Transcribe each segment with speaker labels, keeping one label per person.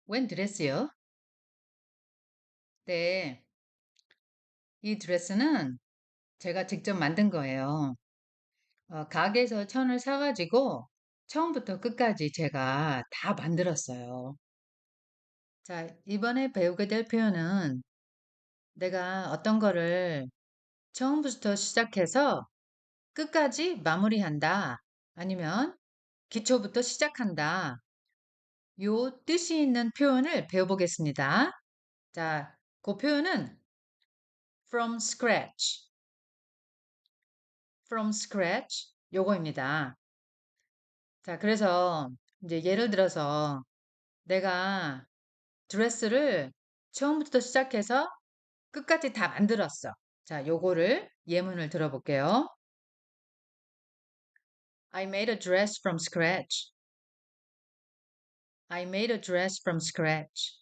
Speaker 1: 웬 드레스요? 네, 이 드레스는 제가 직접 만든 거예요. 가게에서 천을 사가지고 처음부터 끝까지 제가 다 만들었어요. 자, 이번에 배우게 될 표현은 내가 어떤 거를 처음부터 시작해서 끝까지 마무리한다. 아니면 기초부터 시작한다. 요 뜻이 있는 표현을 배워보겠습니다. 자, 그 표현은 from scratch, from scratch 요거입니다. 자, 그래서 이제 예를 들어서 내가 드레스를 처음부터 시작해서 끝까지 다 만들었어. 자, 요거를 예문을 들어볼게요. I made a dress from scratch. I made a dress from scratch.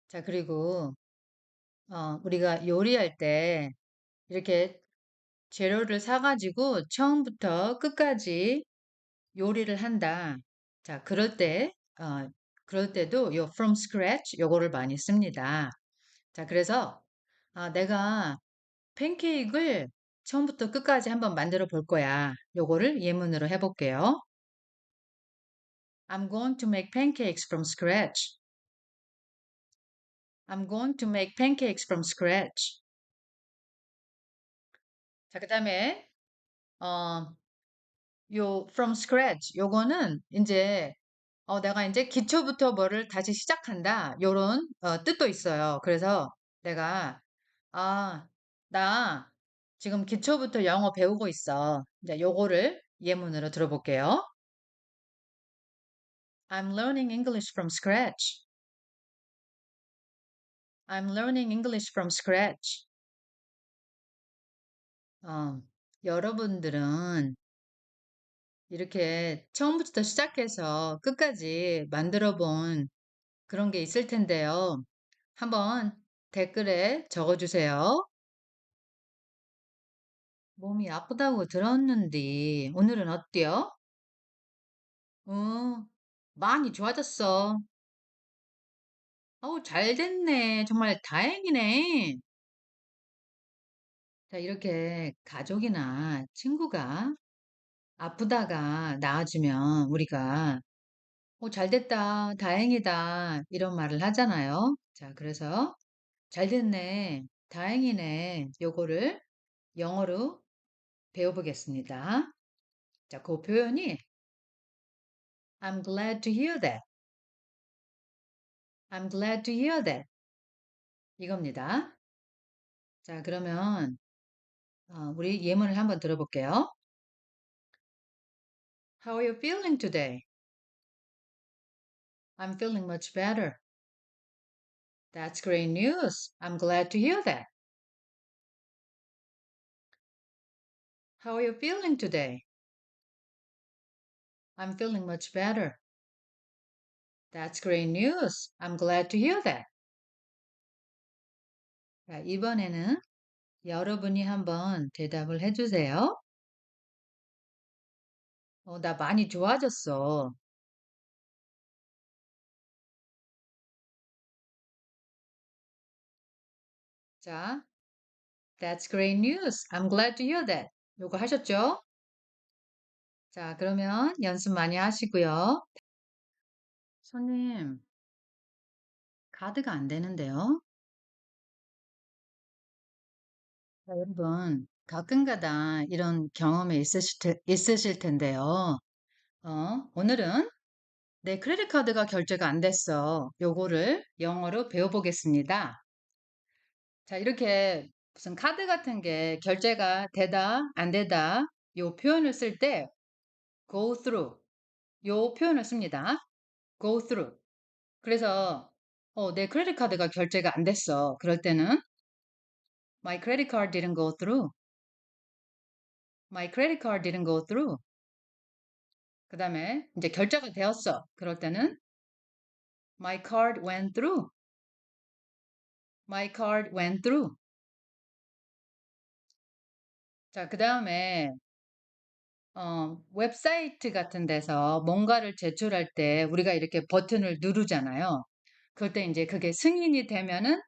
Speaker 1: 자, 그리고 우리가 요리할 때 이렇게 재료를 사가지고 처음부터 끝까지 요리를 한다. 자, 그럴 때도 요 from scratch 요거를 많이 씁니다. 자, 그래서 내가 팬케이크를 처음부터 끝까지 한번 만들어 볼 거야. 요거를 예문으로 해볼게요. I'm going to make pancakes from scratch. I'm going to make pancakes from scratch. 자, 그 다음에, 어, 요 from scratch 요거는 이제 내가 이제 기초부터 뭐를 다시 시작한다. 요런 뜻도 있어요. 그래서 내가 아, 나 지금 기초부터 영어 배우고 있어. 이제 요거를 예문으로 들어볼게요. I'm learning English from scratch. I'm learning English from scratch. 어, 여러분들은 이렇게 처음부터 시작해서 끝까지 만들어 본 그런 게 있을 텐데요. 한번 댓글에 적어주세요. 몸이 아프다고 들었는데 오늘은 어때요? 어, 많이 좋아졌어. 잘 됐네. 정말 다행이네. 자, 이렇게 가족이나 친구가 아프다가 나아지면 우리가 잘 됐다, 다행이다, 이런 말을 하잖아요. 자, 그래서 잘 됐네, 다행이네, 요거를 영어로 배워보겠습니다. 자, 그 표현이 I'm glad to hear that. I'm glad to hear that. 이겁니다. 자, 그러면 우리 예문을 한번 들어볼게요. How are you feeling today? I'm feeling much better. That's great news. I'm glad to hear that. How are you feeling today? I'm feeling much better. That's great news. I'm glad to hear that. 자, 이번에는 여러분이 한번 대답을 해주세요. 나 많이 좋아졌어. 자, That's great news. I'm glad to hear that. 요거 하셨죠? 자, 그러면 연습 많이 하시고요. 손님, 카드가 안 되는데요. 자, 여러분, 가끔가다 이런 경험이 있으실 텐데요. 오늘은 내 크레딧 카드가 결제가 안 됐어. 요거를 영어로 배워보겠습니다. 자, 이렇게 무슨 카드 같은 게 결제가 되다, 안 되다, 요 표현을 쓸 때 go through, 요 표현을 씁니다. go through. 그래서, 내 크레딧 카드가 결제가 안 됐어. 그럴 때는 my credit card didn't go through. My credit card didn't go through. 그 다음에 이제 결제가 되었어. 그럴 때는 my card went through. My card went through. 자, 그 다음에 웹사이트 같은 데서 뭔가를 제출할 때 우리가 이렇게 버튼을 누르잖아요. 그럴 때 이제 그게 승인이 되면은,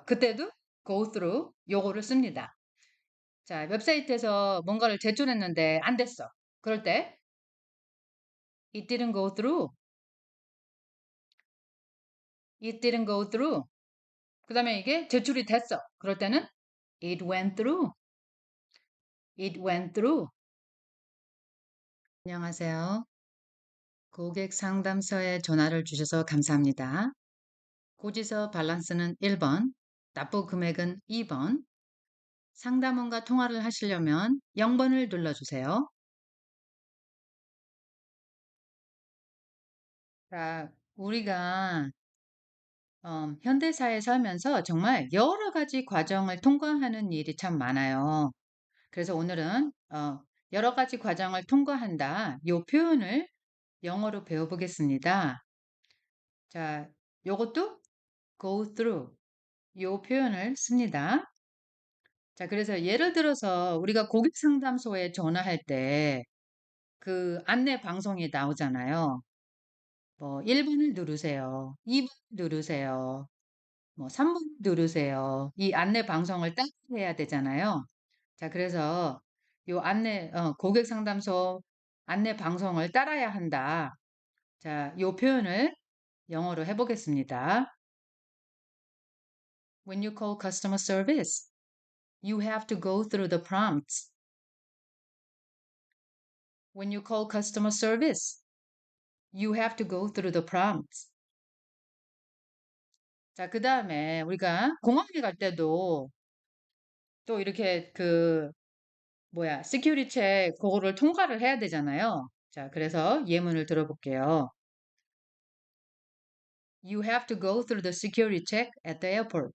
Speaker 1: 그때도 go through 요거를 씁니다. 자, 웹사이트에서 뭔가를 제출했는데 안 됐어. 그럴 때 it didn't go through, it didn't go through. 그 다음에 이게 제출이 됐어. 그럴 때는 it went through, it went through. 안녕하세요. 고객 상담소에 전화를 주셔서 감사합니다. 고지서 밸런스는 1번, 납부 금액은 2번, 상담원과 통화를 하시려면 0번을 눌러주세요. 자, 우리가 현대사에 살면서 정말 여러 가지 과정을 통과하는 일이 참 많아요. 그래서 오늘은 여러 가지 과정을 통과한다. 요 표현을 영어로 배워보겠습니다. 자, 요것도 go through 요 표현을 씁니다. 자, 그래서 예를 들어서 우리가 고객 상담소에 전화할 때 그 안내 방송이 나오잖아요. 뭐 1번을 누르세요. 2번 누르세요. 뭐 3번 누르세요. 이 안내 방송을 딱 해야 되잖아요. 자, 그래서 요 고객 상담소 안내 방송을 따라야 한다. 자, 요 표현을 영어로 해보겠습니다. When you call customer service, you have to go through the prompts. When you call customer service, you have to go through the prompts. 자, 그 다음에 우리가 공항에 갈 때도 또 이렇게 시큐리티 체 그거를 통과를 해야 되잖아요. 자, 그래서 예문을 들어볼게요. You have to go through the security check at the airport.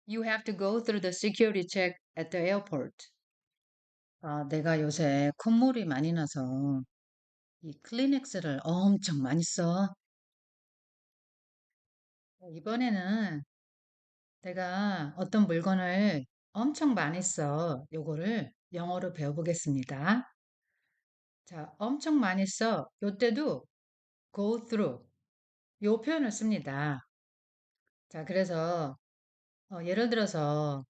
Speaker 1: You have to go through the security check at the airport. 아, 내가 요새 콧물이 많이 나서 이 클리넥스를 엄청 많이 써. 이번에는 내가 어떤 물건을 엄청 많이 써. 요거를 영어로 배워보겠습니다. 자, 엄청 많이 써. 요때도 go through 요 표현을 씁니다. 자, 그래서 예를 들어서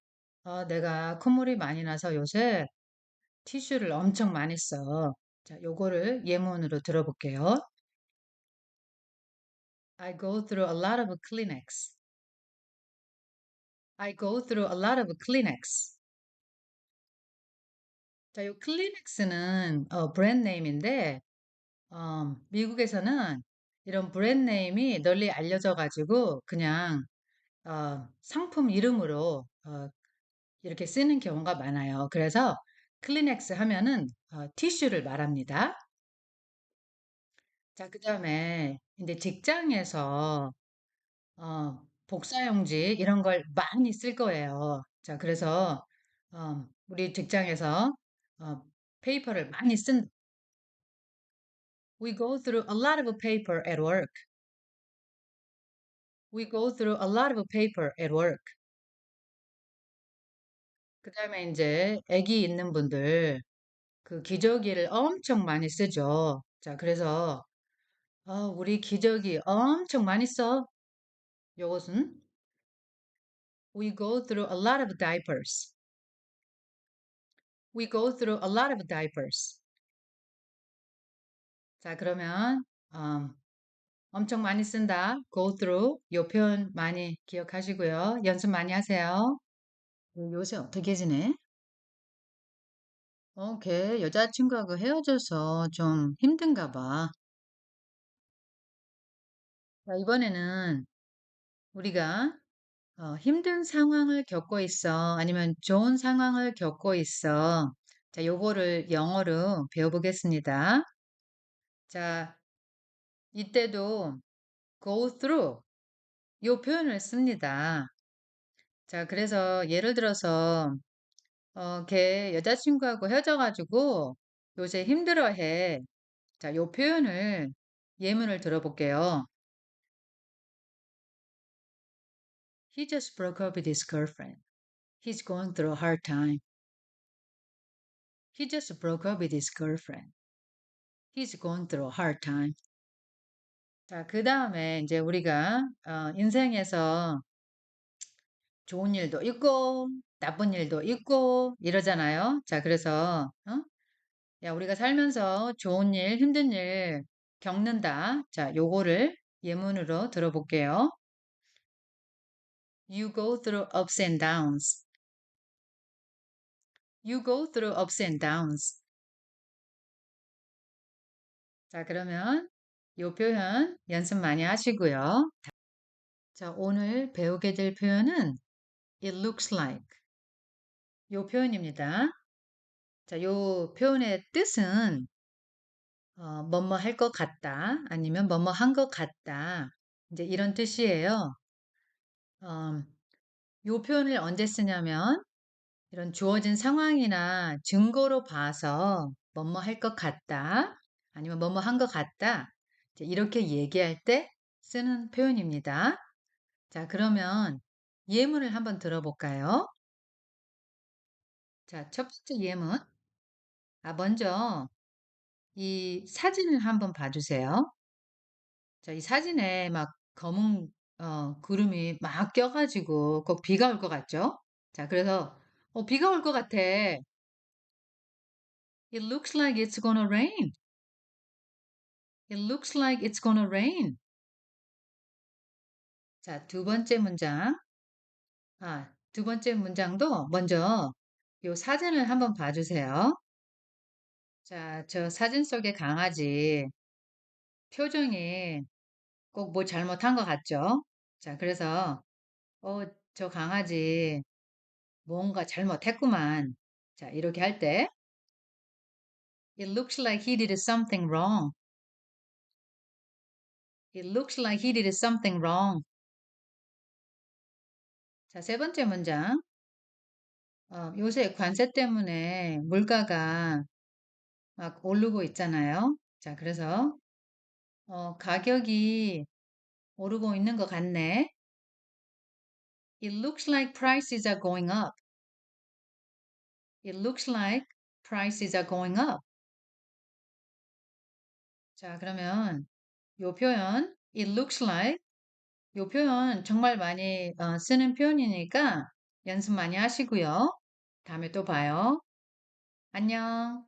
Speaker 1: 내가 콧물이 많이 나서 요새 티슈를 엄청 많이 써. 자, 요거를 예문으로 들어볼게요. I go through a lot of Kleenex. I go through a lot of Kleenex. 자, 요 클리넥스는 브랜드 네임인데 미국에서는 이런 브랜드 네임이 널리 알려져 가지고 그냥 상품 이름으로 이렇게 쓰는 경우가 많아요. 그래서 클리넥스 하면은 티슈를 말합니다. 자, 그다음에 이제 직장에서 복사용지 이런 걸 많이 쓸 거예요. 자, 그래서 우리 직장에서 어, 페이퍼를 많이 쓴 We go through a lot of paper at work. We go through a lot of paper at work. 그다음에 이제 아기 있는 분들 그 기저귀를 엄청 많이 쓰죠. 자, 그래서 우리 기저귀 엄청 많이 써. 요것은 We go through a lot of diapers. We go through a lot of diapers. 자, 그러면 음, 엄청 많이 쓴다. go through 요 표현 많이 기억하시고요. 연습 많이 하세요. 요새 어떻게 지내? 걔 여자친구하고 헤어져서 좀 힘든가 봐. 자, 이번에는 우리가 힘든 상황을 겪고 있어. 아니면 좋은 상황을 겪고 있어. 자, 요거를 영어로 배워보겠습니다. 자, 이때도 go through 요 표현을 씁니다. 자, 그래서 예를 들어서 걔 여자친구하고 헤어져가지고 요새 힘들어해. 자, 요 표현을 예문을 들어볼게요. He just broke up with his girlfriend. He's going through a hard time. He just broke up with his girlfriend. He's going through a hard time. 자, 그 다음에 이제 우리가 인생에서 좋은 일도 있고 나쁜 일도 있고 이러잖아요. 자, 그래서 야, 우리가 살면서 좋은 일, 힘든 일 겪는다. 자, 요거를 예문으로 들어볼게요. You go through ups and downs. You go through ups and downs. 자, 그러면 요 표현 연습 많이 하시고요. 자, 오늘 배우게 될 표현은 it looks like 요 표현입니다. 자, 요 표현의 뜻은 뭐뭐 할 것 같다, 아니면 뭐뭐 한 것 같다. 이제 이런 뜻이에요. 어, 요 표현을 언제 쓰냐면 이런 주어진 상황이나 증거로 봐서 뭐뭐 할 것 같다, 아니면 뭐뭐 한 것 같다. 이제 이렇게 얘기할 때 쓰는 표현입니다. 자, 그러면 예문을 한번 들어볼까요? 자, 첫 번째 예문. 먼저 이 사진을 한번 봐주세요. 자, 이 사진에 막 검은 구름이 막 껴가지고 꼭 비가 올 것 같죠? 자, 그래서 비가 올 것 같아. It looks like it's gonna rain. It looks like it's gonna rain. 자, 두 번째 문장. 두 번째 문장도 먼저 요 사진을 한번 봐주세요. 자, 저 사진 속의 강아지 표정이 꼭 뭐 잘못한 것 같죠? 자, 그래서 어, 저 강아지 뭔가 잘못했구만. 자, 이렇게 할 때 It looks like he did something wrong. It looks like he did something wrong. 자, 세 번째 문장. 요새 관세 때문에 물가가 막 오르고 있잖아요. 자, 그래서 가격이 오르고 있는 것 같네. It looks like prices are going up. It looks like prices are going up. 자, 그러면 요 표현 it looks like 요 표현 정말 많이 쓰는 표현이니까 연습 많이 하시고요. 다음에 또 봐요. 안녕.